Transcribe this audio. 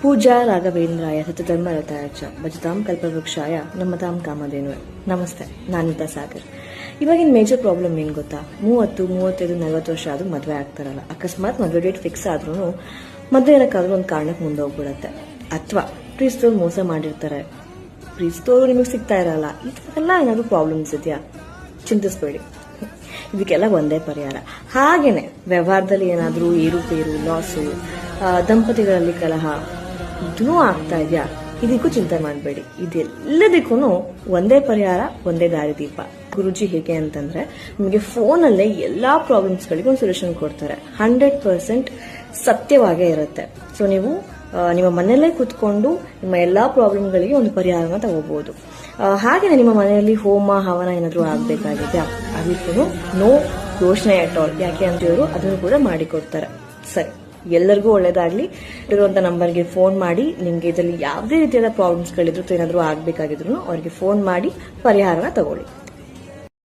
ಪೂಜಾ ರಾಘವೇಂದ್ರಾಯ ಸತಧರ್ಮರತಾಯ ಚ ಭಜತಾಂ ಕಲ್ಪವೃಕ್ಷಾಯ ನಮ್ಮತಾಂ ಕಾಮಧೇನುವೆ. ನಮಸ್ತೆ, ನಾನಿತಾ ಸಾಗರ್. ಇವಾಗಿನ ಮೇಜರ್ ಪ್ರಾಬ್ಲಮ್ ಏನ್ ಗೊತ್ತಾ? 30, 35, 40 ವರ್ಷ ಆದ್ರೂ ಮದುವೆ ಆಗ್ತಾರಲ್ಲ. ಅಕಸ್ಮಾತ್ ಮದುವೆ ಡೇಟ್ ಫಿಕ್ಸ್ ಆದ್ರೂ ಮದುವೆ ಇರಕ್ಕಾದ್ರೂ ಒಂದು ಕಾರಣಕ್ಕೆ ಮುಂದೆ ಹೋಗ್ಬಿಡತ್ತೆ. ಅಥವಾ ಪ್ರೀಸ್ತವ್ರು ಮೋಸ ಮಾಡಿರ್ತಾರೆ, ಪ್ರೀಸ್ತವ್ರು ನಿಮಗೆ ಸಿಗ್ತಾ ಇರಲ್ಲ. ಇದಕ್ಕೆಲ್ಲ ಏನಾದ್ರು ಪ್ರಾಬ್ಲಮ್ಸ್ ಇದೆಯಾ? ಚಿಂತಿಸ್ಬೇಡಿ, ಇದಕ್ಕೆಲ್ಲ ಒಂದೇ ಪರಿಹಾರ. ಹಾಗೇನೆ ವ್ಯವಹಾರದಲ್ಲಿ ಏನಾದ್ರೂ ಏರುಪೇರು, ಲಾಸು, ದಂಪತಿಗಳಲ್ಲಿ ಕಲಹ ಇದೂ ಆಗ್ತಾ ಇದೆಯಾ? ಇದಕ್ಕೂ ಚಿಂತೆ ಮಾಡಬೇಡಿ. ಇದೆಲ್ಲದಕ್ಕೂ ಒಂದೇ ಪರಿಹಾರ, ಒಂದೇ ದಾರಿದೀಪ. ಗುರುಜಿ ಹೇಗೆ ಅಂತಂದ್ರೆ, ನಿಮಗೆ ಫೋನಲ್ಲೇ ಎಲ್ಲಾ ಪ್ರಾಬ್ಲಮ್ಸ್ಗಳಿಗೂ ಒಂದು ಸೊಲ್ಯೂಷನ್ ಕೊಡ್ತಾರೆ. 100% ಸತ್ಯವಾಗೇ ಇರುತ್ತೆ. ಸೊ ನೀವು ನಿಮ್ಮ ಮನೆಯಲ್ಲೇ ಕುತ್ಕೊಂಡು ನಿಮ್ಮ ಎಲ್ಲಾ ಪ್ರಾಬ್ಲಮ್ಗಳಿಗೆ ಒಂದು ಪರಿಹಾರನ ತಗೋಬಹುದು. ಹಾಗೆಯೇ ನಿಮ್ಮ ಮನೆಯಲ್ಲಿ ಹೋಮ ಹವನ ಏನಾದ್ರು ಆಗ್ಬೇಕಾಗಿದೆ, ಅದಕ್ಕೂ ನೋ ಘೋಷಣೆ ಅಟ್ ಆಲ್. ಯಾಕೆ ಅಂತ ಹೇಳಿ ಅದನ್ನು ಕೂಡ ಮಾಡಿಕೊಡ್ತಾರೆ. ಸರಿ, ಎಲ್ಲರಿಗೂ ಒಳ್ಳೇದಾಗ್ಲಿ. ಇರುವಂತ ನಂಬರ್ಗೆ ಫೋನ್ ಮಾಡಿ, ನಿಮ್ಗೆ ಇದರಲ್ಲಿ ಯಾವುದೇ ರೀತಿಯಾದ ಪ್ರಾಬ್ಲಮ್ಸ್ಗಳಿದ್ರು ಏನಾದ್ರು ಆಗ್ಬೇಕಾಗಿದ್ರು ಅವ್ರಿಗೆ ಫೋನ್ ಮಾಡಿ ಪರಿಹಾರನ ತಗೊಳ್ಳಿ.